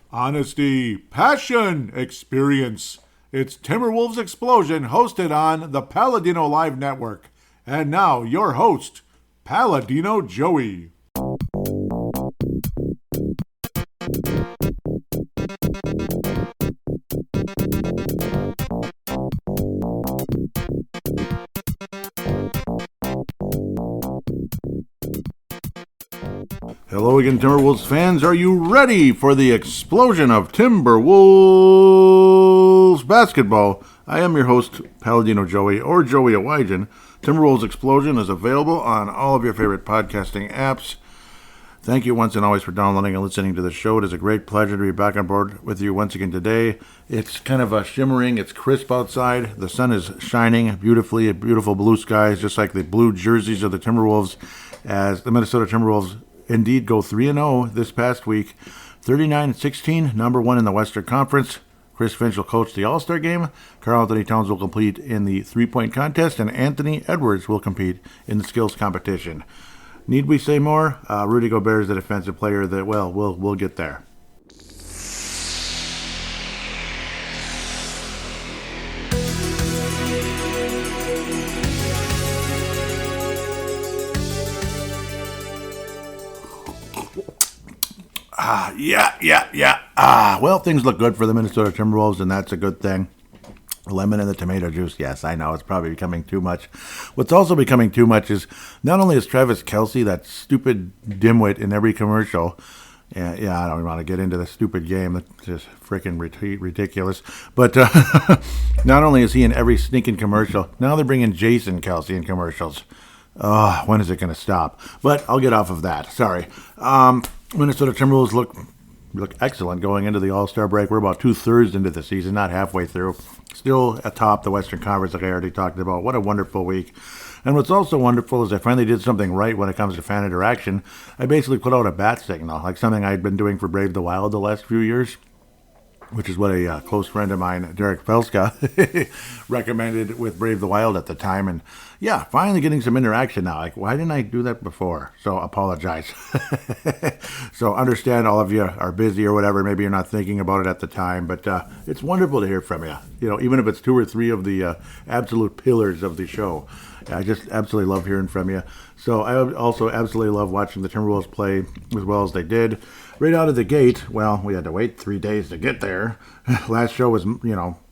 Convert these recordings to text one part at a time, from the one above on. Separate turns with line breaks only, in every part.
Honesty, passion, experience. It's Timberwolves Explosion, hosted on the Paladinolive network. And now, your host, Paladino Joey. Hello again, Timberwolves fans. Are you ready for the explosion of Timberwolves basketball? I am your host, Paladino Joey, or Joey Awajan. Timberwolves Explosion is available on all of your favorite podcasting apps. Thank you once and always for downloading and listening to the show. It is a great pleasure to be back on board with you once again today. It's kind of shimmering. It's crisp outside. The sun is shining beautifully. Beautiful blue skies, just like the blue jerseys of the Timberwolves, as the Minnesota Timberwolves indeed go 3-0 this past week. 39-16, number one in the Western Conference. Chris Finch will coach the All-Star game. Karl Anthony Towns will compete in the three-point contest, and Anthony Edwards will compete in the skills competition. Need we say more? Rudy Gobert is the defensive player that, well, we'll get there. Yeah. Well, things look good for the Minnesota Timberwolves, and that's a good thing. Lemon and the tomato juice. Yes, I know, it's probably becoming too much. What's also becoming too much is not only is Travis Kelce that stupid dimwit in every commercial. Yeah, I don't even want to get into the stupid game. That's just freaking ridiculous. But not only is he in every sneaking commercial, now they're bringing Jason Kelce in commercials. When is it going to stop? But I'll get off of that. Sorry. Minnesota Timberwolves look excellent going into the All-Star break. We're about 2/3 into the season, not halfway through. Still atop the Western Conference, like I already talked about. What a wonderful week. And what's also wonderful is I finally did something right when it comes to fan interaction. I basically put out a bat signal, like something I'd been doing for Brave the Wild the last few years, which is what a close friend of mine, Derek Felska, recommended with Brave the Wild at the time. And yeah, finally getting some interaction now. Like, why didn't I do that before? So apologize. So understand all of you are busy or whatever. Maybe you're not thinking about it at the time, but it's wonderful to hear from you. You know, even if it's two or three of the absolute pillars of the show. I just absolutely love hearing from you. So I also absolutely love watching the Timberwolves play as well as they did. Right out of the gate, well, we had to wait 3 days to get there. Last show was,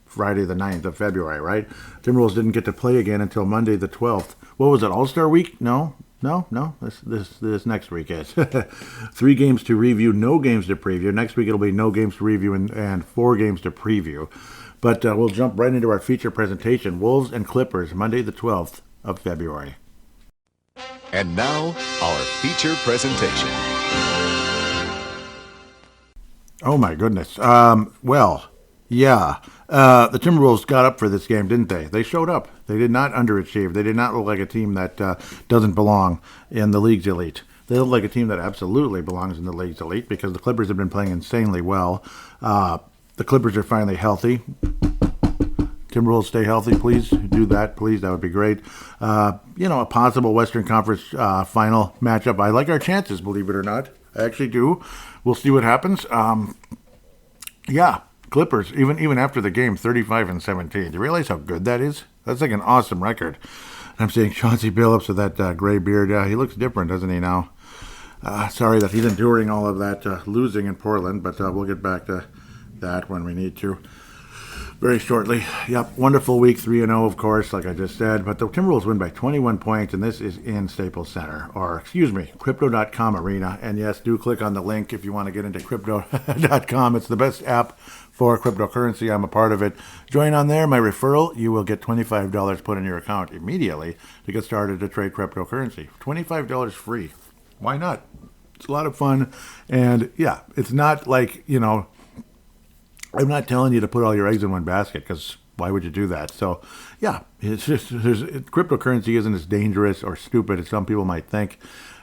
Friday the 9th of February, right? Timberwolves didn't get to play again until Monday the 12th. What was it, All-Star Week? No. This next week is. 3 games to review, no games to preview. Next week it'll be no games to review and 4 games to preview. But we'll jump right into our feature presentation. Wolves and Clippers, Monday the 12th of February.
And now, our feature presentation.
Oh my goodness. The Timberwolves got up for this game, didn't they? They showed up. They did not underachieve. They did not look like a team that doesn't belong in the league's elite. They look like a team that absolutely belongs in the league's elite because the Clippers have been playing insanely well. The Clippers are finally healthy. Timberwolves, stay healthy, please. Do that, please. That would be great. A possible Western Conference final matchup. I like our chances, believe it or not. I actually do. We'll see what happens. Clippers, even after the game, 35-17. Do you realize how good that is? That's like an awesome record. I'm seeing Chauncey Billups with that gray beard. He looks different, doesn't he, now? Sorry that he's enduring all of that losing in Portland, but we'll get back to that when we need to very shortly. Yep, wonderful week, 3-0, of course, like I just said. But the Timberwolves win by 21 points, and this is in Staples Center, Crypto.com Arena. And yes, do click on the link if you want to get into Crypto.com. It's the best app for cryptocurrency. I'm a part of it. Join on there, my referral. You will get $25 put in your account immediately to get started to trade cryptocurrency. $25 free. Why not? It's a lot of fun. And yeah, it's not like, I'm not telling you to put all your eggs in one basket because why would you do that? So, yeah, it's just cryptocurrency isn't as dangerous or stupid as some people might think.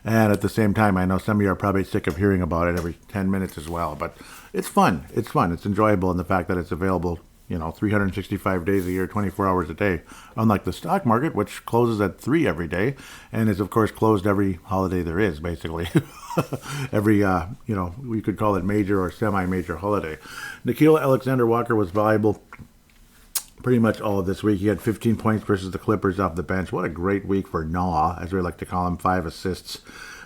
And at the same time, I know some of you are probably sick of hearing about it every 10 minutes as well. But it's fun. It's fun. It's enjoyable in the fact that it's available, 365 days a year, 24 hours a day. Unlike the stock market, which closes at 3 every day and is, of course, closed every holiday there is, basically. Every, we could call it major or semi-major holiday. Nickeil Alexander-Walker was valuable pretty much all of this week. He had 15 points versus the Clippers off the bench. What a great week for Naw, as we like to call him, 5 assists.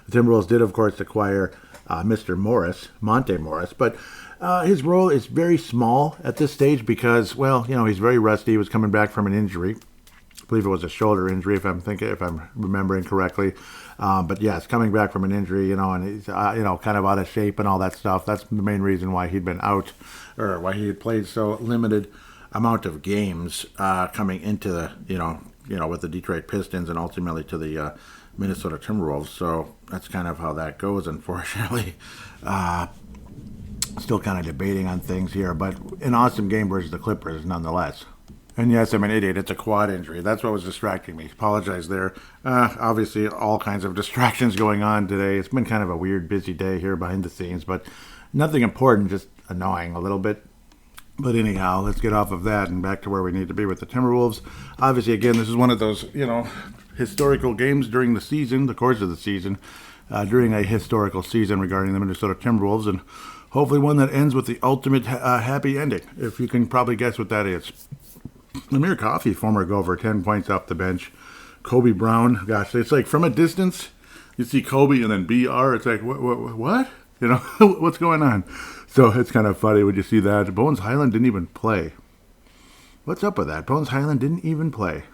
The Timberwolves did, of course, acquire Mr. Morris, Monte Morris, but his role is very small at this stage because, he's very rusty. He was coming back from an injury. I believe it was a shoulder injury, if I'm remembering correctly. But yes, coming back from an injury, and he's, kind of out of shape and all that stuff. That's the main reason why he'd been out, or why he had played so limited amount of games coming into the, with the Detroit Pistons and ultimately to the Minnesota Timberwolves. So that's kind of how that goes, unfortunately. Still kind of debating on things here, but an awesome game versus the Clippers nonetheless. And yes, I'm an idiot. It's a quad injury. That's what was distracting me. Apologize there. Obviously, all kinds of distractions going on today. It's been kind of a weird, busy day here behind the scenes, but nothing important, just annoying a little bit. But anyhow, let's get off of that and back to where we need to be with the Timberwolves. Obviously, again, this is one of those, historical games during the season, the course of the season, during a historical season regarding the Minnesota Timberwolves, and hopefully one that ends with the ultimate happy ending, if you can probably guess what that is. Amir Coffey, former Gopher, 10 points off the bench. Kobe Brown, gosh, it's like from a distance, you see Kobe and then BR, it's like, what? What's going on? So it's kind of funny when you see that. Bones Highland didn't even play. What's up with that? Bones Highland didn't even play.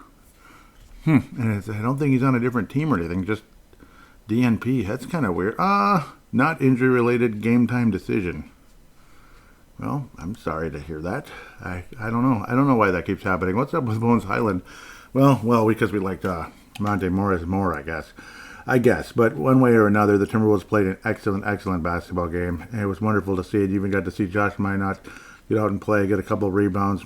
And I don't think he's on a different team or anything, just DNP. That's kind of weird. Not injury-related game time decision. Well, I'm sorry to hear that. I don't know. I don't know why that keeps happening. What's up with Bones Highland? Well, because we liked Monte Morris more, I guess. But one way or another, the Timberwolves played an excellent basketball game. And it was wonderful to see it. You even got to see Josh Minot get out and play, get a couple of rebounds.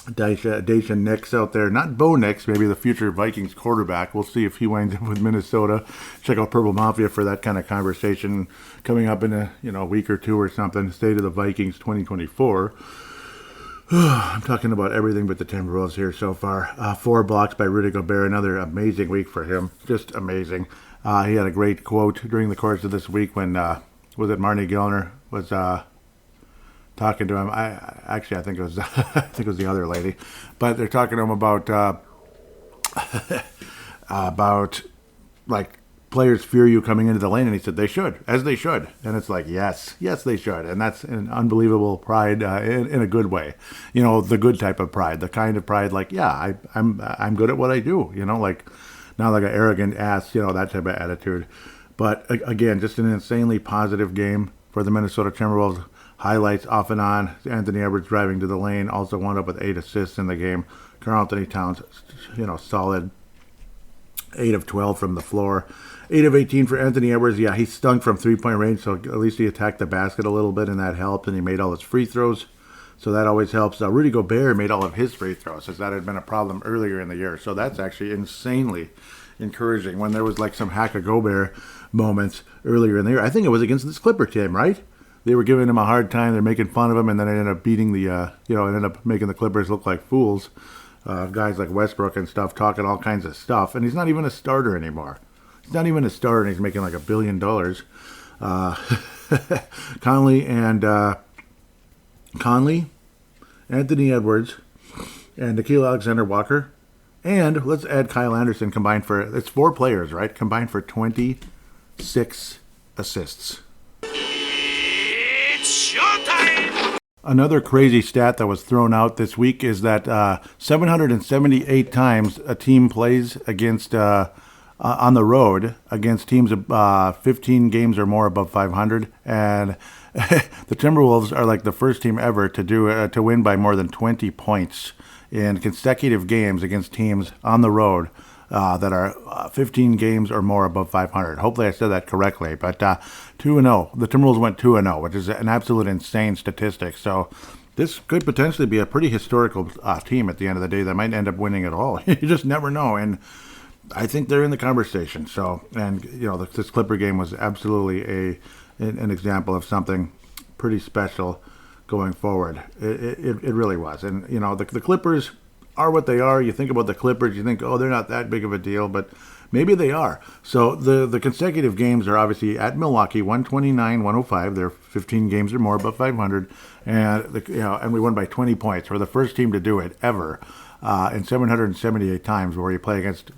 Daisha Nix out there. Not Bo Nix, maybe the future Vikings quarterback. We'll see if he winds up with Minnesota. Check out Purple Mafia for that kind of conversation coming up in a week or two or something. State of the Vikings 2024. I'm talking about everything but the Timberwolves here so far. 4 blocks by Rudy Gobert. Another amazing week for him. Just amazing. He had a great quote during the course of this week when, was it Marnie Gellner was talking to him. I think it was the other lady, but they're talking to him about like players fear you coming into the lane, and he said they should, and it's like yes they should, and that's an unbelievable pride in a good way, the good type of pride, the kind of pride like I'm good at what I do, like not like an arrogant ass, that type of attitude. But again, just an insanely positive game for the Minnesota Timberwolves. Highlights off and on. Anthony Edwards driving to the lane. Also wound up with 8 assists in the game. Karl-Anthony Towns, solid 8 of 12 from the floor. 8 of 18 for Anthony Edwards. Yeah, he stunk from three-point range, so at least he attacked the basket a little bit, and that helped. And he made all his free throws, so that always helps. Rudy Gobert made all of his free throws, as that had been a problem earlier in the year. So that's actually insanely encouraging. When there was like some hack-a-Gobert moments earlier in the year. I think it was against this Clipper team, right? They were giving him a hard time. They're making fun of him, and then it ended up beating ended up making the Clippers look like fools. Guys like Westbrook and stuff talking all kinds of stuff, and he's not even a starter anymore. He's not even a starter, and he's making like $1 billion. Conley, Anthony Edwards, and Nickeil Alexander-Walker, and let's add Kyle Anderson combined for, it's 4 players, right? Combined for 26 assists. Another crazy stat that was thrown out this week is that 778 times a team plays against on the road against teams of 15 games or more above 500, and the Timberwolves are like the first team ever to win by more than 20 points in consecutive games against teams on the road that are 15 games or more above 500. Hopefully I said that correctly, but 2-0. The Timberwolves went 2-0, which is an absolute insane statistic. So this could potentially be a pretty historical team at the end of the day that might end up winning it all. You just never know, and I think they're in the conversation. So, and this Clipper game was absolutely an example of something pretty special going forward. It really was. And, the Clippers are what they are. You think about the Clippers, you think, oh, they're not that big of a deal, but maybe they are. So the consecutive games are obviously at Milwaukee, 129-105. They're 15 games or more above 500, and we won by 20 points. We're the first team to do it ever in 778 times where you play against,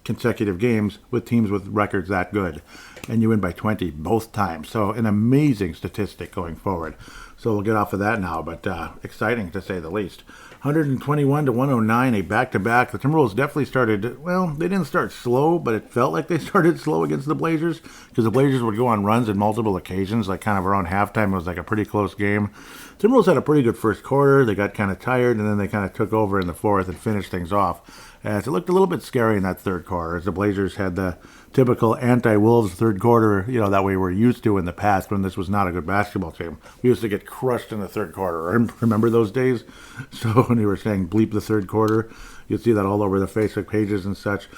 consecutive games with teams with records that good, and you win by 20 both times. So an amazing statistic going forward. So we'll get off of that now, but exciting to say the least. 121-109, a back-to-back. The Timberwolves definitely started, well, they didn't start slow, but it felt like they started slow against the Blazers because the Blazers would go on runs on multiple occasions, like kind of around halftime. It was like a pretty close game. Timberwolves had a pretty good first quarter. They got kind of tired, and then they kind of took over in the fourth and finished things off. As it looked a little bit scary in that third quarter, as the Blazers had the typical anti-Wolves third quarter, that we were used to in the past when this was not a good basketball team. We used to get crushed in the third quarter. Remember those days? So when you were saying bleep the third quarter, you'd see that all over the Facebook pages and such.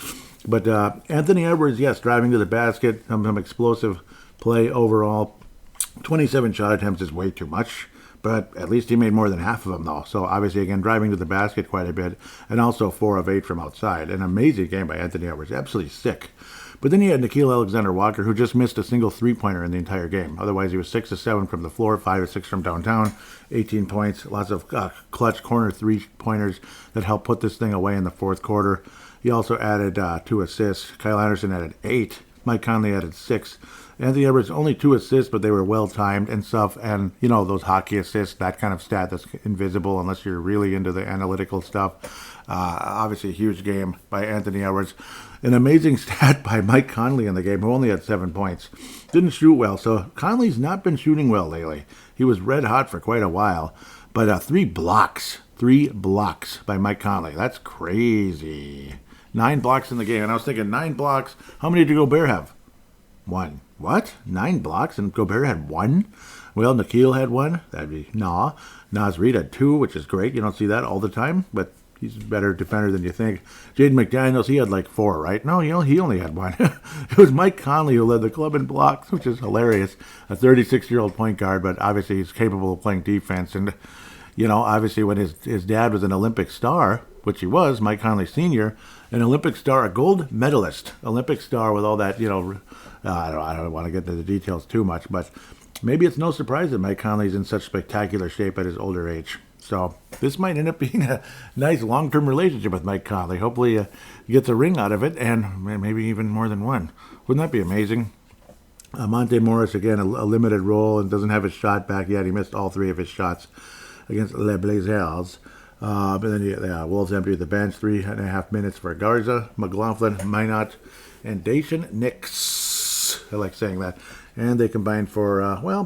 But Anthony Edwards, yes, driving to the basket, some explosive play overall. 27 shot attempts is way too much. But at least he made more than half of them, though. So obviously, again, driving to the basket quite a bit, and also 4 of 8 from outside. An amazing game by Anthony Edwards. Absolutely sick. But then you had Nickeil Alexander-Walker, who just missed a single three-pointer in the entire game. Otherwise, he was 6 of 7 from the floor, 5 of 6 from downtown, 18 points, lots of clutch corner three-pointers that helped put this thing away in the fourth quarter. He also added 2 assists. Kyle Anderson added 8. Mike Conley added 6. Anthony Edwards, only 2 assists, but they were well-timed and stuff. And, those hockey assists, that kind of stat that's invisible unless you're really into the analytical stuff. Obviously, a huge game by Anthony Edwards. An amazing stat by Mike Conley in the game, who only had 7 points. Didn't shoot well, so Conley's not been shooting well lately. He was red hot for quite a while. But 3 blocks by Mike Conley. That's crazy. 9 blocks in the game. And I was thinking, 9 blocks, how many did Gobert have? 1. What? 9 blocks and Gobert had 1? Well, Nickeil had 1. That'd be Naz Reid had 2, which is great. You don't see that all the time, but he's a better defender than you think. Jaden McDaniels, he had like 4, right? No, he only had 1. It was Mike Conley who led the club in blocks, which is hilarious. A 36-year-old point guard, but obviously he's capable of playing defense. And, obviously when his dad was an Olympic star, which he was, Mike Conley Sr., an Olympic star, a gold medalist, Olympic star with all that, I don't want to get into the details too much, but maybe it's no surprise that Mike Conley's in such spectacular shape at his older age. So this might end up being a nice long-term relationship with Mike Conley. Hopefully he gets a ring out of it, and maybe even more than one. Wouldn't that be amazing? Monte Morris, again, a limited role and doesn't have his shot back yet. He missed all 3 of his shots against Les Blazers. But then the Wolves emptied the bench, 3.5 minutes for Garza, McLaughlin, Minot, and Dacian Nix. I like saying that. And they combined for,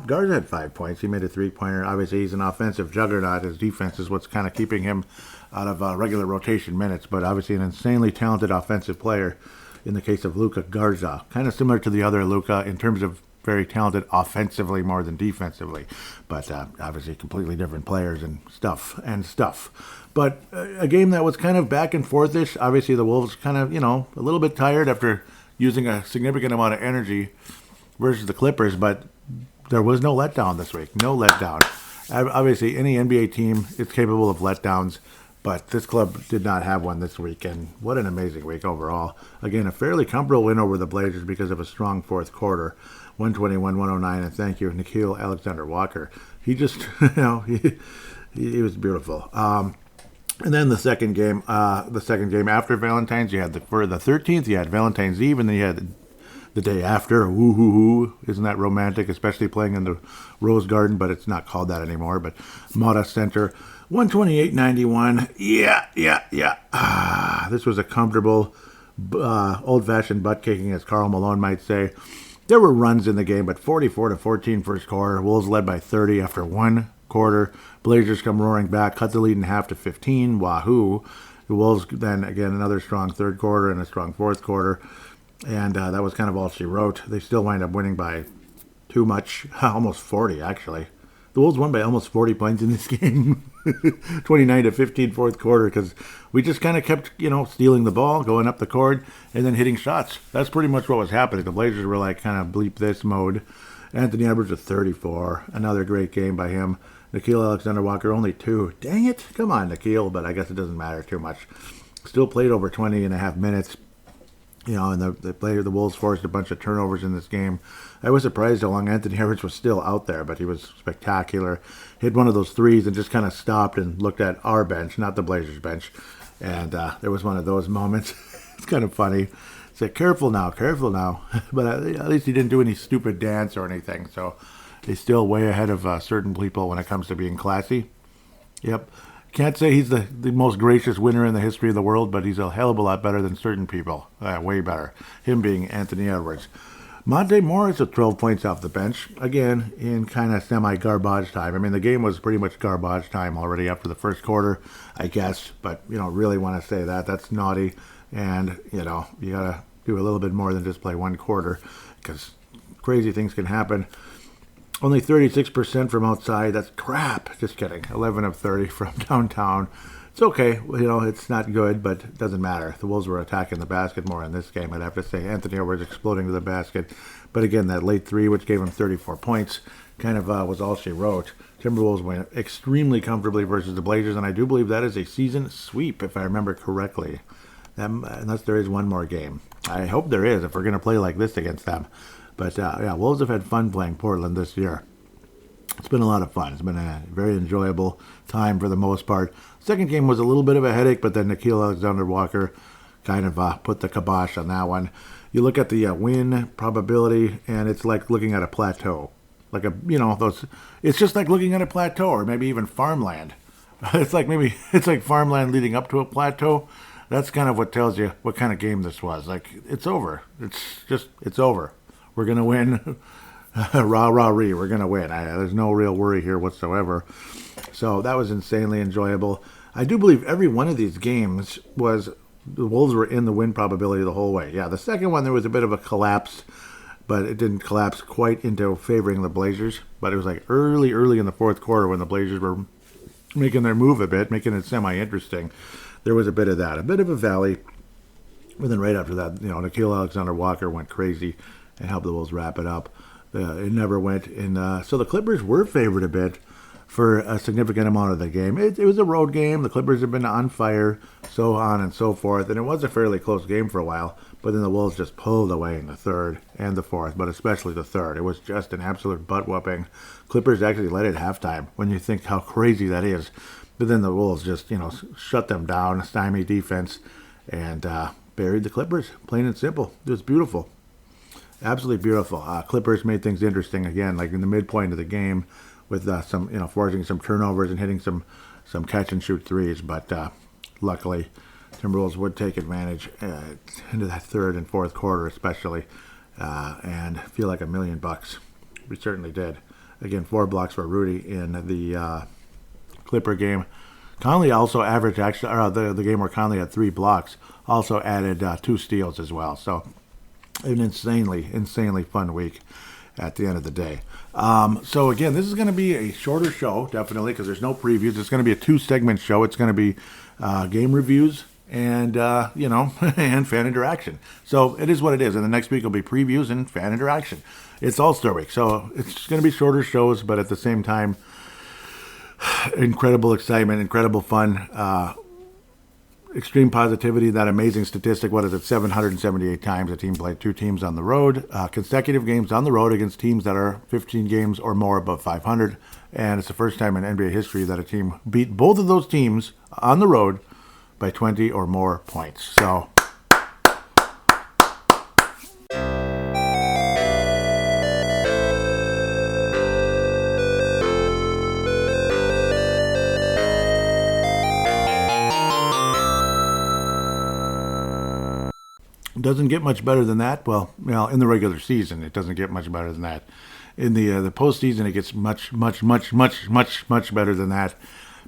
Garza had 5 points. He made a 3-pointer. Obviously, he's an offensive juggernaut. His defense is what's kind of keeping him out of regular rotation minutes, but obviously an insanely talented offensive player in the case of Luka Garza. Kind of similar to the other Luka in terms of very talented offensively more than defensively, but obviously completely different players and stuff. But a game that was kind of back and forth-ish. Obviously the Wolves kind of, a little bit tired after using a significant amount of energy versus the Clippers, but there was no letdown this week. No letdown. Obviously any NBA team is capable of letdowns, but this club did not have one this week, and what an amazing week overall. Again, a fairly comfortable win over the Blazers because of a strong fourth quarter. 121-109, and thank you, Nickeil Alexander-Walker. He just, he was beautiful. And then the second game after Valentine's, you had for the 13th, you had Valentine's Eve, and then you had the day after. Woo-hoo-hoo. Isn't that romantic, especially playing in the Rose Garden, but it's not called that anymore, but Mata Center. 128-91. Yeah. This was a comfortable, old-fashioned butt-kicking, as Karl Malone might say. There were runs in the game, but 44-14 first quarter. Wolves led by 30 after 1 quarter. Blazers come roaring back, cut the lead in half to 15. Wahoo. The Wolves then, again, another strong third quarter and a strong fourth quarter. And that was kind of all she wrote. They still wind up winning by too much, almost 40, actually. The Wolves won by almost 40 points in this game. 29-15 fourth quarter, because we just kind of kept, stealing the ball, going up the court, and then hitting shots. That's pretty much what was happening. The Blazers were like kind of bleep this mode, Anthony Edwards with 34. Another great game by him. Nickeil Alexander-Walker, only 2. Dang it. Come on, Nickeil, but I guess it doesn't matter too much. Still played over 20 and a half minutes. And the Wolves forced a bunch of turnovers in this game. I was surprised how long Anthony Edwards was still out there, but he was spectacular. Hit one of those threes and just kind of stopped and looked at our bench, not the Blazers bench. And there was one of those moments. It's kind of funny. It's like, careful now. But at least he didn't do any stupid dance or anything. So he's still way ahead of certain people when it comes to being classy. Yep. Can't say he's the most gracious winner in the history of the world, but he's a hell of a lot better than certain people. Way better. Him being Anthony Edwards. Monte Morris with 12 points off the bench. Again, in kind of semi-garbage time. I mean, the game was pretty much garbage time already after the first quarter, I guess. But you don't really want to say that. That's naughty. And, you got to do a little bit more than just play one quarter because crazy things can happen. Only 36% from outside. That's crap. Just kidding. 11 of 30 from downtown. It's okay. It's not good, but it doesn't matter. The Wolves were attacking the basket more in this game, I'd have to say. Anthony Edwards exploding to the basket. But again, that late three, which gave him 34 points, kind of was all she wrote. Timberwolves went extremely comfortably versus the Blazers, and I do believe that is a season sweep, if I remember correctly. Unless there is one more game. I hope there is, if we're going to play like this against them. But, Wolves have had fun playing Portland this year. It's been a lot of fun. It's been a very enjoyable time for the most part. Second game was a little bit of a headache, but then Nickeil Alexander-Walker kind of put the kibosh on that one. You look at the win probability, and it's like looking at a plateau. It's just like looking at a plateau, or maybe even farmland. It's like farmland leading up to a plateau. That's kind of what tells you what kind of game this was. Like, it's over. It's over. We're going to win. Rah-rah-ree. We're going to win. There's no real worry here whatsoever. So that was insanely enjoyable. I do believe every one of these games the Wolves were in the win probability the whole way. Yeah, the second one, there was a bit of a collapse, but it didn't collapse quite into favoring the Blazers. But it was like early in the fourth quarter when the Blazers were making their move a bit, making it semi-interesting. There was a bit of that, a bit of a valley. But then right after that, Nickeil Alexander-Walker went crazy and helped the Wolves wrap it up. It never went in. So the Clippers were favored a bit for a significant amount of the game. It was a road game. The Clippers have been on fire, so on and so forth. And it was a fairly close game for a while. But then the Wolves just pulled away in the third and the fourth, but especially the third. It was just an absolute butt-whooping. Clippers actually led at halftime when you think how crazy that is. But then the Wolves just, shut them down, stymie defense, and buried the Clippers, plain and simple. It was beautiful. Absolutely beautiful. Clippers made things interesting again, like in the midpoint of the game with forcing some turnovers and hitting some catch-and-shoot threes. But luckily, Timberwolves would take advantage into that third and fourth quarter especially and feel like $1 million. We certainly did. Again, 4 blocks for Rudy in the Clipper game. Conley also averaged, the game where Conley had 3 blocks, also added 2 steals as well. So an insanely fun week at the end of the day. So again, this is going to be a shorter show, definitely, because there's no previews. It's going to be a 2-segment show. It's going to be game reviews and, and fan interaction. So it is what it is. And the next week will be previews and fan interaction. It's All-Star Week. So it's going to be shorter shows, but at the same time, incredible excitement, incredible fun, extreme positivity, that amazing statistic. What is it? 778 times a team played 2 teams on the road, consecutive games on the road against teams that are 15 games or more above 500. And it's the first time in NBA history that a team beat both of those teams on the road by 20 or more points. So doesn't get much better than that. Well, in the regular season, it doesn't get much better than that. In the postseason, it gets much better than that.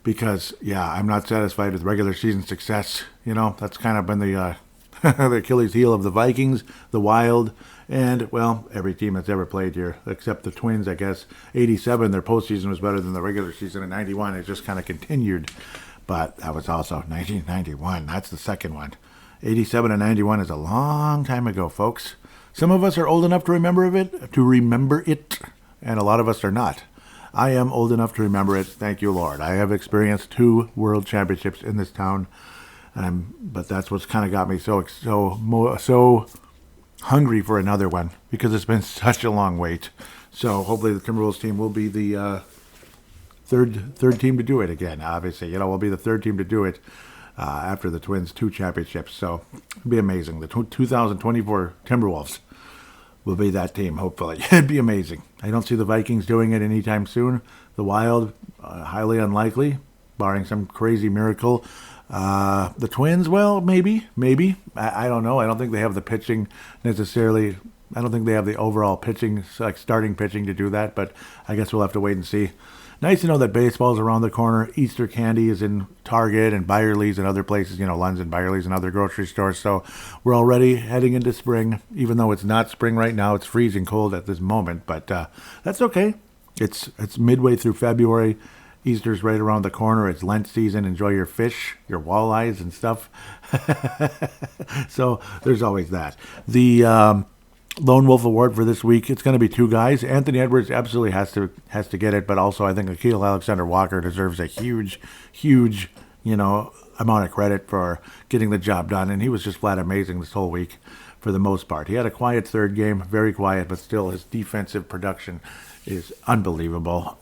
Because I'm not satisfied with regular season success. That's kind of been the the Achilles heel of the Vikings, the Wild, and every team that's ever played here, except the Twins. I guess 87, their postseason was better than the regular season. In 91, it just kind of continued. But that was also 1991. That's the second one. 87 and 91 is a long time ago, folks. Some of us are old enough to remember it, and a lot of us are not. I am old enough to remember it. Thank you, Lord. I have experienced 2 world championships in this town, but that's what's kind of got me so hungry for another one because it's been such a long wait. So hopefully the Timberwolves team will be the third team to do it again. Obviously, we'll be the 3rd team to do it after the Twins' 2 championships. So it'd be amazing. The 2024 Timberwolves will be that team, hopefully. It'd be amazing. I don't see the Vikings doing it anytime soon. The Wild, highly unlikely, barring some crazy miracle. The Twins, well, maybe. I don't know. I don't think they have the pitching necessarily. I don't think they have the overall pitching, like starting pitching to do that, but I guess we'll have to wait and see. Nice to know that baseball's around the corner. Easter candy is in Target and Byerly's and other places, Lund's and Byerly's and other grocery stores. So we're already heading into spring, even though it's not spring right now. It's freezing cold at this moment, but that's okay. It's midway through February. Easter's right around the corner. It's Lent season. Enjoy your fish, your walleyes and stuff. So there's always that. The Lone Wolf Award for this week, it's going to be 2 guys. Anthony Edwards absolutely has to get it, but also I think Akil Alexander-Walker deserves a huge, amount of credit for getting the job done, and he was just flat amazing this whole week for the most part. He had a quiet 3rd game, very quiet, but still his defensive production is unbelievable.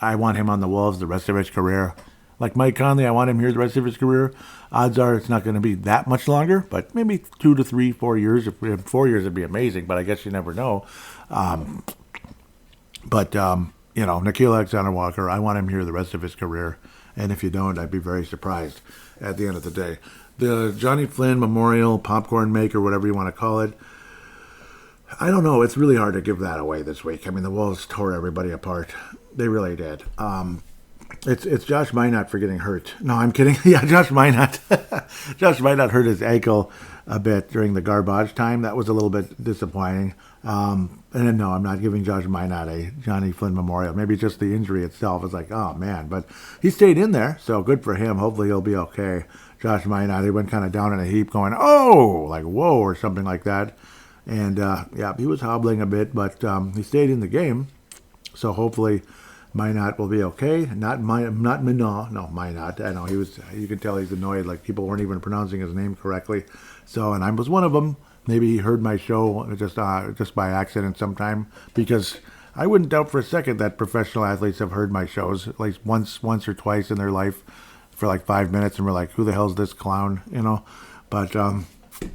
I want him on the Wolves the rest of his career. Like Mike Conley, I want him here the rest of his career. Odds are it's not going to be that much longer, but maybe 2 to 3, 4 years. If we have 4 years, it'd be amazing, but I guess you never know. Nikhil Alexander-Walker, I want him here the rest of his career. And if you don't, I'd be very surprised at the end of the day. The Johnny Flynn Memorial Popcorn Maker, whatever you want to call it, I don't know. It's really hard to give that away this week. I mean, the Wolves tore everybody apart. They really did. It's Josh Minot for getting hurt. No, I'm kidding. Yeah, Josh Minot. Josh Minot hurt his ankle a bit during the garbage time. That was a little bit disappointing. And no, I'm not giving Josh Minot a Johnny Flynn Memorial. Maybe just the injury itself is like, oh, man. But he stayed in there, so good for him. Hopefully he'll be okay. Josh Minot, he went kind of down in a heap going, oh, like whoa, or something like that. And, he was hobbling a bit, but he stayed in the game. So hopefully Minot will be okay. Not Minot. No, Minot. I know he was. You can tell he's annoyed. Like people weren't even pronouncing his name correctly. So, and I was one of them. Maybe he heard my show just by accident sometime, because I wouldn't doubt for a second that professional athletes have heard my shows at least once or twice in their life for like 5 minutes, and we're like, who the hell's this clown? But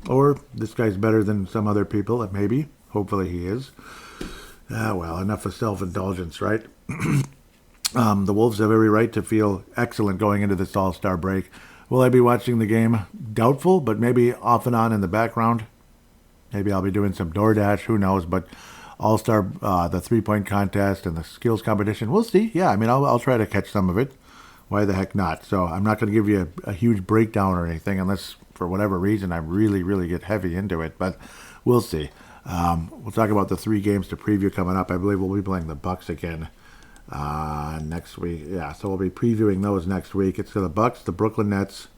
or this guy's better than some other people. Maybe. Hopefully he is. Well, enough of self-indulgence, right? The Wolves have every right to feel excellent going into this All-Star break. Will I be watching the game? Doubtful, but maybe off and on in the background. Maybe I'll be doing some DoorDash, who knows, but All-Star, the three-point contest and the skills competition, we'll see. Yeah, I mean, I'll try to catch some of it. Why the heck not? So I'm not going to give you a huge breakdown or anything unless, for whatever reason, I really, really get heavy into it, but we'll see. We'll talk about the 3 games to preview coming up. I believe we'll be playing the Bucks again next week. Yeah, so we'll be previewing those next week. It's the Bucks, the Brooklyn Nets.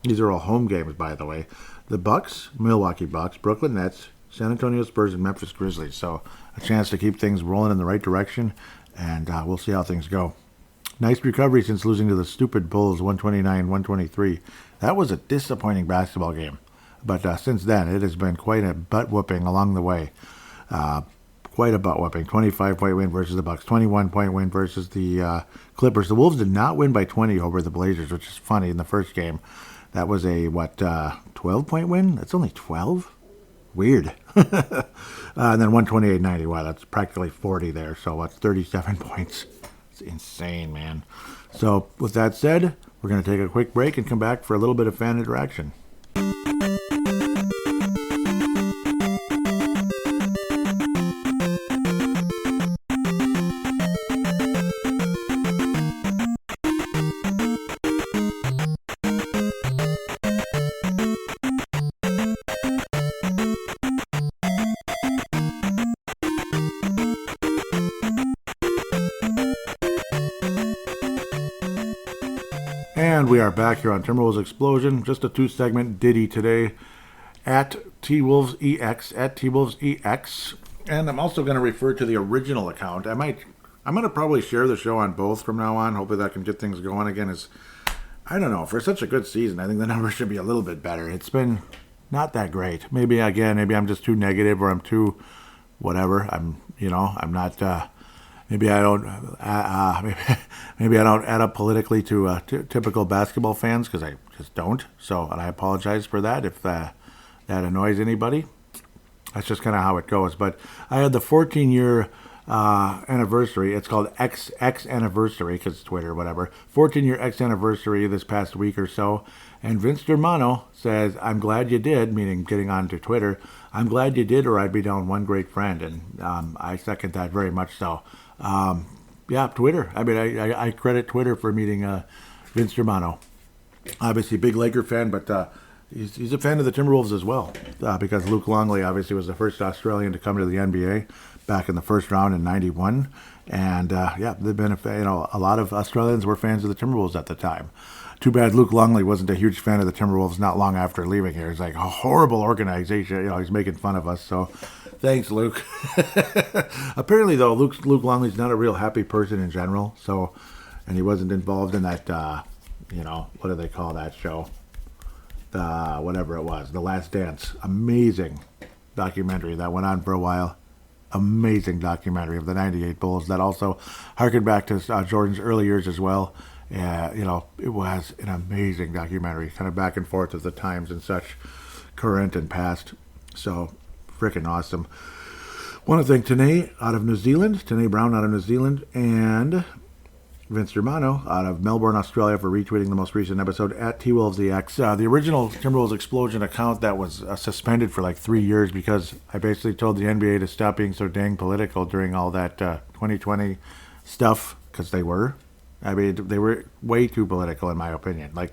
These are all home games, by the way. The Bucks, Milwaukee Bucks, Brooklyn Nets, San Antonio Spurs, and Memphis Grizzlies. So a chance to keep things rolling in the right direction, and we'll see how things go. Nice recovery since losing to the stupid Bulls, 129-123. That was a disappointing basketball game. But since then, it has been quite a butt-whooping along the way. Quite a butt-whooping. 25-point win versus the Bucks. 21-point win versus the Clippers. The Wolves did not win by 20 over the Blazers, which is funny in the first game. That was a, 12-point win? That's only 12? Weird. And then 128-90. Wow, that's practically 40 there. So what's 37 points? It's insane, man. So with that said, we're going to take a quick break and come back for a little bit of fan interaction. And we are back here on Timberwolves Explosion. Just a 2-segment ditty today. At TWolvesEX, at TWolvesEX. And I'm also going to refer to the original account. I'm going to probably share the show on both from now on. Hopefully that can get things going again. I don't know, for such a good season, I think the numbers should be a little bit better. It's been not that great. Maybe I'm just too negative, or I'm too whatever. I'm not. Maybe I don't. Maybe I don't add up politically to typical basketball fans, because I just don't. And I apologize for that if that annoys anybody. That's just kind of how it goes. But I had the 14-year anniversary. It's called X anniversary, because it's Twitter, whatever. 14-year X anniversary this past week or so. And Vince Germano says, "I'm glad you did," meaning getting onto Twitter. "I'm glad you did, or I'd be down one great friend." And I second that very much so. Twitter. I mean, I credit Twitter for meeting Vince Germano. Obviously, big Laker fan, but he's a fan of the Timberwolves as well, because Luke Longley obviously was the first Australian to come to the NBA back in the first round in '91, and they've been a lot of Australians were fans of the Timberwolves at the time. Too bad Luke Longley wasn't a huge fan of the Timberwolves not long after leaving here. It's like a horrible organization. He's making fun of us. So, thanks, Luke. Apparently, though, Luke Longley's not a real happy person in general. So, and he wasn't involved in that. What do they call that show? Whatever it was, The Last Dance. Amazing documentary that went on for a while. Amazing documentary of the '98 Bulls that also harkened back to Jordan's early years as well. It was an amazing documentary, kind of back and forth of the times and such, current and past. So, freaking awesome. Want to thank Tanae Brown out of New Zealand, and Vince Germano out of Melbourne, Australia, for retweeting the most recent episode at TWolvesEX. The original Timberwolves Explosion account that was suspended for like 3 years because I basically told the NBA to stop being so dang political during all that 2020 stuff, because they were. I mean, they were way too political, in my opinion. Like,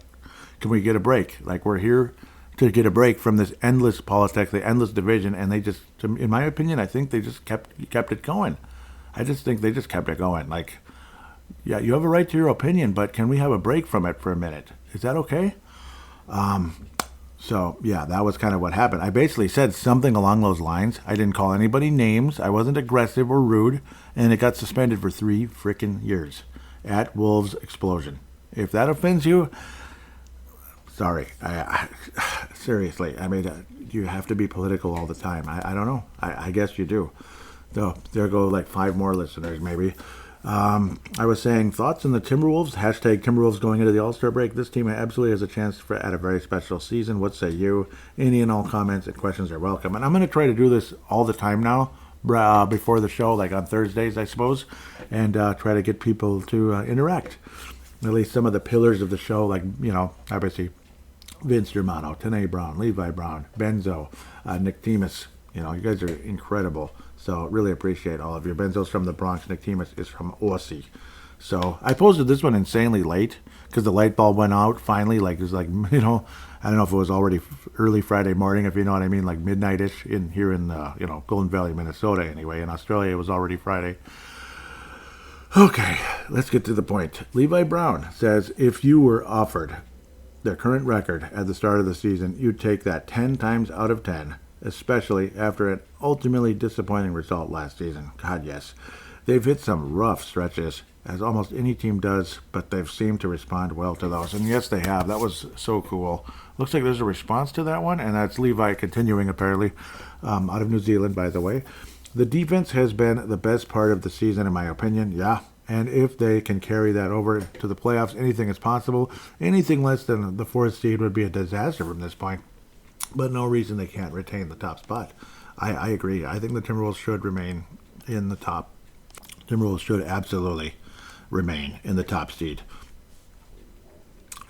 can we get a break? Like, we're here to get a break from this endless politics, the endless division, and they just, in my opinion, I think they just kept it going. I just think they just kept it going. Like, yeah, you have a right to your opinion, but can we have a break from it for a minute? Is that okay? So, yeah, that was kind of what happened. I basically said something along those lines. I didn't call anybody names. I wasn't aggressive or rude, and it got suspended for 3 freaking years. At Wolves Explosion. If that offends you, sorry. I seriously, I mean, you have to be political all the time. I don't know. I guess you do. So there go like 5 more listeners, maybe. I was saying, thoughts on the Timberwolves? Hashtag Timberwolves going into the All-Star break. This team absolutely has a chance at a very special season. What say you? Any and all comments and questions are welcome. And I'm going to try to do this all the time now. Before the show, like on Thursdays, I suppose, and try to get people to interact. At least some of the pillars of the show, like, obviously, Vince Germano, Tanae Brown, Levi Brown, Benzo, Nick Timas. You guys are incredible. So really appreciate all of you. Benzo's from the Bronx. Nick Timas is from Aussie. So I posted this one insanely late because the light bulb went out finally. Like, it was like, I don't know if it was already early Friday morning, if you know what I mean, like midnight-ish here in Golden Valley, Minnesota anyway. In Australia, it was already Friday. Okay, let's get to the point. Levi Brown says, if you were offered their current record at the start of the season, you'd take that 10 times out of 10, especially after an ultimately disappointing result last season. God, yes. They've hit some rough stretches, as almost any team does, but they've seemed to respond well to those. And yes, they have. That was so cool. Looks like there's a response to that one, and that's Levi continuing, apparently, out of New Zealand, by the way. The defense has been the best part of the season, in my opinion. Yeah. And if they can carry that over to the playoffs, anything is possible. Anything less than the 4th seed would be a disaster from this point. But no reason they can't retain the top spot. I agree. I think the Timberwolves should remain in the top. Timberwolves should absolutely remain in the top seed.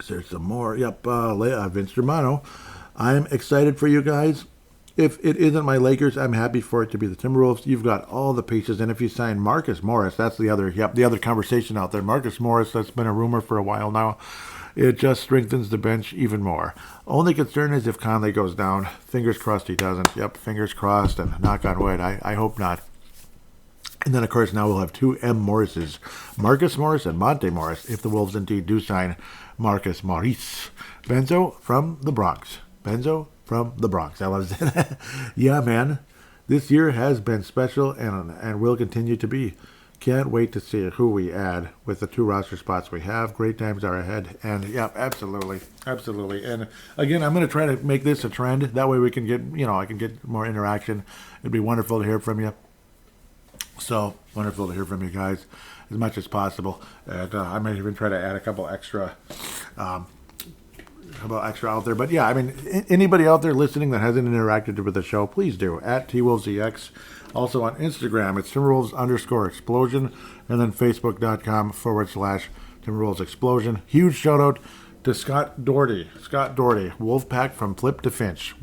There's some more. Yep, Vince Germano. I'm excited for you guys. If it isn't my Lakers, I'm happy for it to be the Timberwolves. You've got all the pieces, and if you sign Marcus Morris, that's the other conversation out there. Marcus Morris, that's been a rumor for a while now. It just strengthens the bench even more. Only concern is if Conley goes down. Fingers crossed he doesn't. Yep, fingers crossed, and knock on wood. I hope not. And then, of course, now we'll have 2 M. Morrises, Marcus Morris and Monte Morris, if the Wolves indeed do sign Marcus Morris. Benzo from the Bronx. Benzo from the Bronx. I love that. Yeah, man. This year has been special and will continue to be. Can't wait to see who we add with the 2 roster spots we have. Great times are ahead. And yeah, absolutely. Absolutely. And again, I'm going to try to make this a trend. That way we can get, I can get more interaction. It'd be wonderful to hear from you. So wonderful to hear from you guys as much as possible. And I might even try to add a couple extra out there. But yeah, I mean, anybody out there listening that hasn't interacted with the show, please do. At TWolvesEX. Also on Instagram, it's Timberwolves_explosion. And then Facebook.com/Timberwolves Explosion. Huge shout out to Scott Doherty. Wolfpack from Flip to Finch.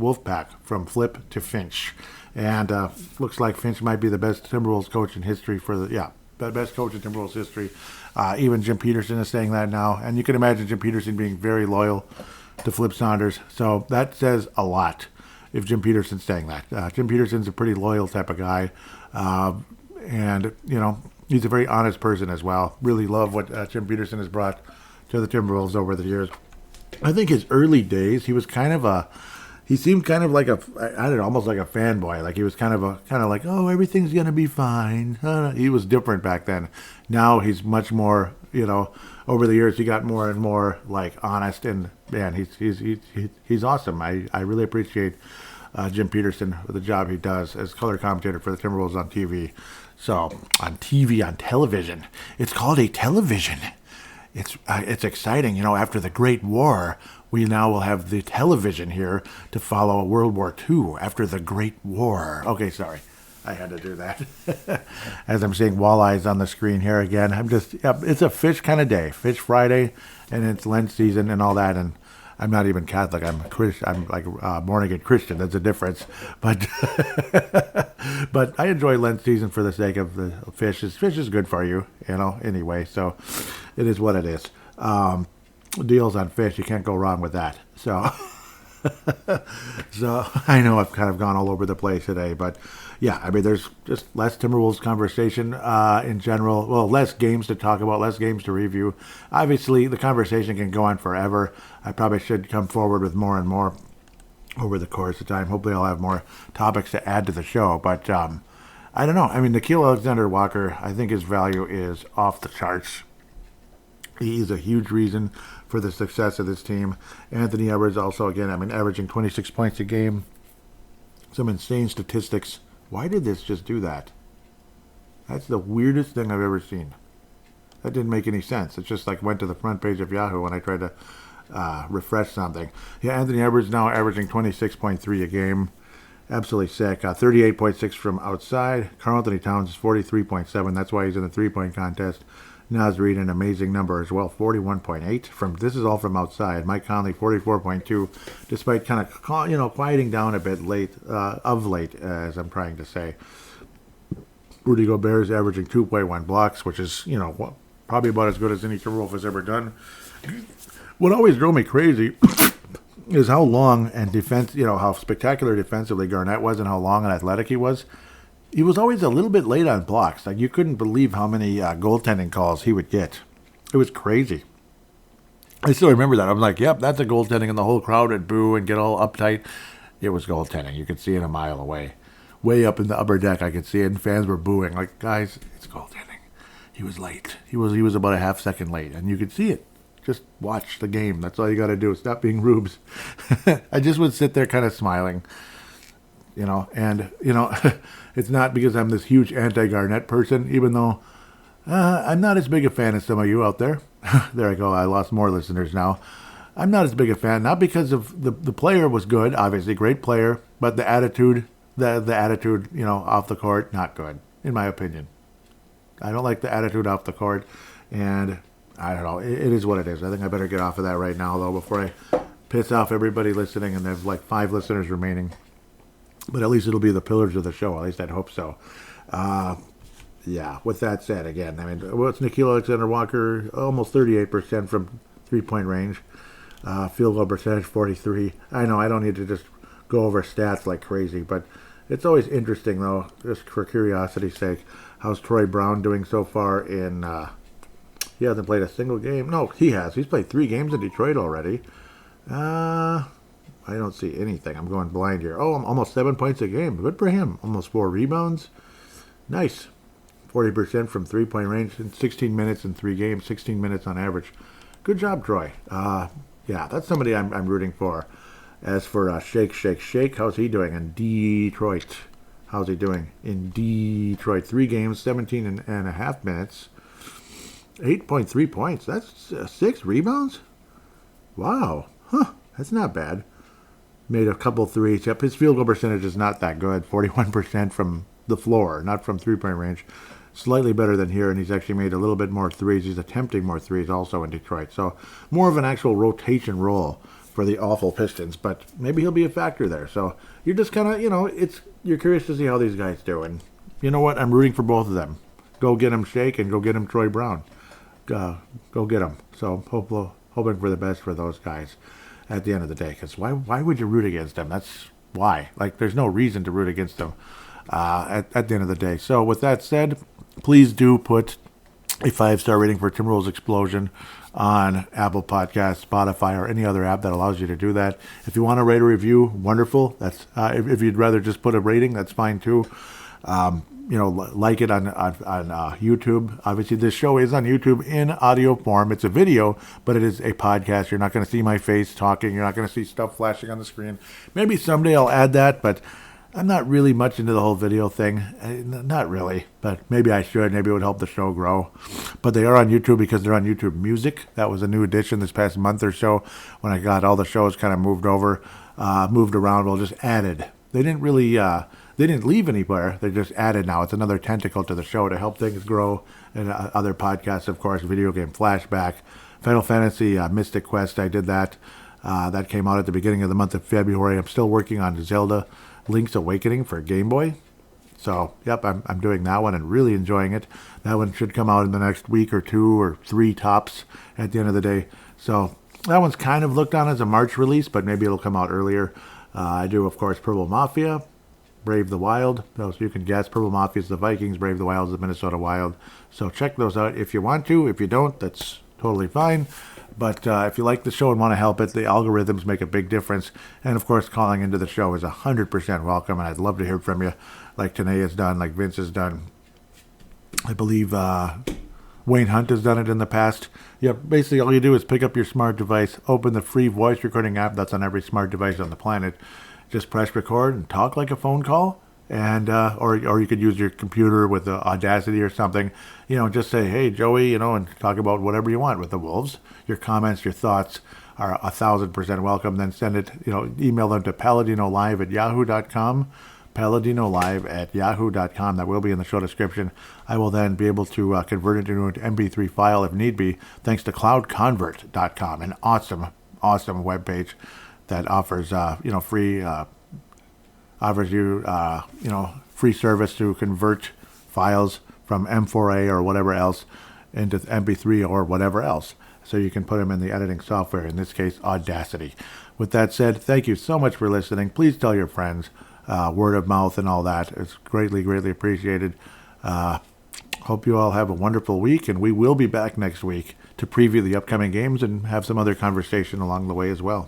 And looks like Finch might be the best Timberwolves coach in history the best coach in Timberwolves history. Even Jim Peterson is saying that now. And you can imagine Jim Peterson being very loyal to Flip Saunders. So that says a lot if Jim Peterson's saying that. Jim Peterson's a pretty loyal type of guy. And, he's a very honest person as well. Really love what Jim Peterson has brought to the Timberwolves over the years. I think his early days, he seemed kind of like almost like a fanboy. Like he was kind of like, oh, everything's going to be fine. He was different back then. Now he's much more, over the years he got more and more like honest, and man, he's awesome. I really appreciate Jim Peterson for the job he does as color commentator for the Timberwolves on TV. So on television, it's called a television. It's exciting, after the Great War, we now will have the television here to follow World War II after the Great War. Okay, sorry. I had to do that. As I'm seeing walleyes on the screen here again, it's a fish kind of day. Fish Friday, and it's Lent season and all that, and I'm not even Catholic. I'm Christian. I'm like born again Christian. That's a difference. But but I enjoy Lent season for the sake of the fish. Fish is good for you, anyway. So it is what it is. Deals on fish, you can't go wrong with that. So I know I've kind of gone all over the place today, but yeah, I mean, there's just less Timberwolves conversation in general. Well, less games to talk about, less games to review. Obviously, the conversation can go on forever. I probably should come forward with more and more over the course of time. Hopefully, I'll have more topics to add to the show, but I don't know. I mean, Nickeil Alexander-Walker, I think his value is off the charts. He's a huge reason for the success of this team. Anthony Edwards also, again, averaging 26 points a game. Some insane statistics. Why did this just do that? That's the weirdest thing I've ever seen. That didn't make any sense. It just went to the front page of Yahoo when I tried to refresh something. Yeah, Anthony Edwards now averaging 26.3 a game. Absolutely sick. 38.6 from outside. Karl Anthony Towns is 43.7. That's why he's in the three-point contest. Naz Reid, an amazing number as well, 41.8. This is all from outside. Mike Conley, 44.2, despite kind of quieting down a bit of late, as I'm trying to say. Rudy Gobert is averaging 2.1 blocks, which is probably about as good as any Timberwolf has ever done. What always drove me crazy is how long and how spectacular defensively Garnett was, and how long and athletic he was. He was always a little bit late on blocks. You couldn't believe how many goaltending calls he would get. It was crazy. I still remember that. I'm like, yep, that's a goaltending, and the whole crowd would boo and get all uptight. It was goaltending. You could see it a mile away. Way up in the upper deck, I could see it, and fans were booing. Like, guys, it's goaltending. He was late. He was about a half second late, and you could see it. Just watch the game. That's all you got to do. Stop being rubes. I just would sit there kind of smiling. It's not because I'm this huge anti-Garnett person, even though I'm not as big a fan as some of you out there. There I go. I lost more listeners now. I'm not as big a fan, not because of the player was good, obviously, great player, but the attitude, the attitude, off the court, not good, in my opinion. I don't like the attitude off the court, and I don't know. It is what it is. I think I better get off of that right now, though, before I piss off everybody listening, and there's 5 listeners remaining. But at least it'll be the pillars of the show. At least I'd hope so. Yeah, with that said, again, what's Nickeil Alexander-Walker? Almost 38% from three-point range. Field goal percentage, 43. I know I don't need to just go over stats like crazy, but it's always interesting, though, just for curiosity's sake, how's Troy Brown doing so far in... he hasn't played a single game. No, he has. He's played 3 games in Detroit already. I don't see anything. I'm going blind here. Oh, I'm almost 7 points a game. Good for him. Almost 4 rebounds. Nice. 40% from three-point range in 16 minutes in 3 games. 16 minutes on average. Good job, Troy. Yeah, that's somebody I'm rooting for. As for Shake, how's he doing in Detroit? How's he doing in Detroit? 3 games, 17 and a half minutes. 8.3 points. That's 6 rebounds? Wow. Huh. That's not bad. Made a couple threes. Yep, his field goal percentage is not that good. 41% from the floor, not from three-point range. Slightly better than here, and he's actually made a little bit more threes. He's attempting more threes also in Detroit. So more of an actual rotation role for the awful Pistons, but maybe he'll be a factor there. So you're just kind of, you're curious to see how these guys do. And you know what? I'm rooting for both of them. Go get him Shake and go get him Troy Brown. Go get him. So hoping for the best for those guys at the end of the day. Because why would you root against them? That's why. Like, there's no reason to root against them at the end of the day. So with that said, please do put a 5-star rating for Timberwolves Explosion on Apple Podcasts, Spotify, or any other app that allows you to do that. If you want to rate or review, wonderful. That's if you'd rather just put a rating, that's fine too. Like it on YouTube. Obviously, this show is on YouTube in audio form. It's a video, but it is a podcast. You're not going to see my face talking. You're not going to see stuff flashing on the screen. Maybe someday I'll add that, but I'm not really much into the whole video thing. Not really, but maybe I should. Maybe it would help the show grow. But they are on YouTube because they're on YouTube Music. That was a new addition this past month or so when I got all the shows kind of moved around. Well, just added. They didn't really, they didn't leave anywhere. They just added now. It's another tentacle to the show to help things grow. And other podcasts, of course, Video Game Flashback, Final Fantasy Mystic Quest. I did that. That came out at the beginning of the month of February. I'm still working on Zelda Link's Awakening for Game Boy. So, yep, I'm doing that one and really enjoying it. That one should come out in the next week or 2 or 3 tops at the end of the day. So, that one's kind of looked on as a March release, but maybe it'll come out earlier. I do, of course, Purple Mafia, Brave the Wild. Those you can guess. Purple Mafia is the Vikings, Brave the Wild is the Minnesota Wild. So, check those out if you want to. If you don't, that's totally fine. But if you like the show and want to help it, the algorithms make a big difference. And, of course, calling into the show is 100% welcome, and I'd love to hear from you, like Tanae has done, like Vince has done. I believe Wayne Hunt has done it in the past. Yeah, basically all you do is pick up your smart device, open the free voice recording app that's on every smart device on the planet. Just press record and talk like a phone call. And or you could use your computer with Audacity or something, just say, hey, Joey, and talk about whatever you want with the Wolves. Your comments, your thoughts are 1,000% welcome. Then send it, email them to paladinolive@yahoo.com, paladinolive@yahoo.com. That will be in the show description. I will then be able to convert it into an MP3 file if need be, thanks to cloudconvert.com, an awesome webpage that offers, free... offers you, free service to convert files from M4A or whatever else into MP3 or whatever else. So you can put them in the editing software, in this case, Audacity. With that said, thank you so much for listening. Please tell your friends, word of mouth and all that. It's greatly, greatly appreciated. Hope you all have a wonderful week, and we will be back next week to preview the upcoming games and have some other conversation along the way as well.